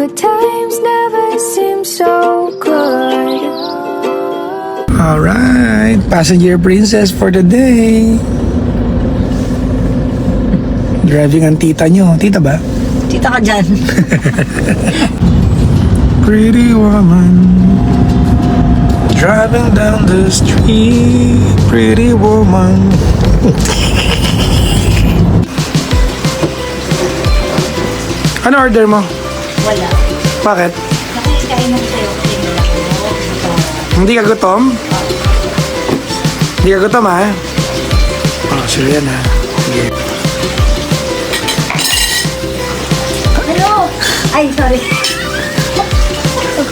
but times never seem so good. Alright, passenger princess for the day. Driving ang tita nyo. Tita ba? Tita ka dyan. Pretty woman, driving down the street. Pretty woman. Ano order mo? Wala. Bakit? Nakikain mo sa'yo. Hindi ka gutom? Hindi ka gutom ha? Oh, sure yan ha. Sige. Hello! Ay, sorry.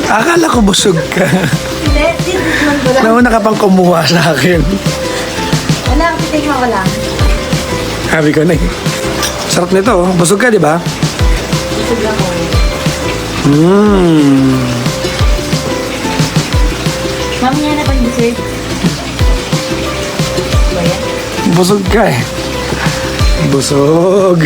Akala ko busog ka. Hindi, titikman ko lang. Nauna ka pang kumuha sa akin. Wala, titikman ko lang. Sabi ko na eh. Sarap nito oh. Busog ka di ba? Busog lang ko. Mamaya na pang dessert. Ba yan? Busog ka eh. Busog.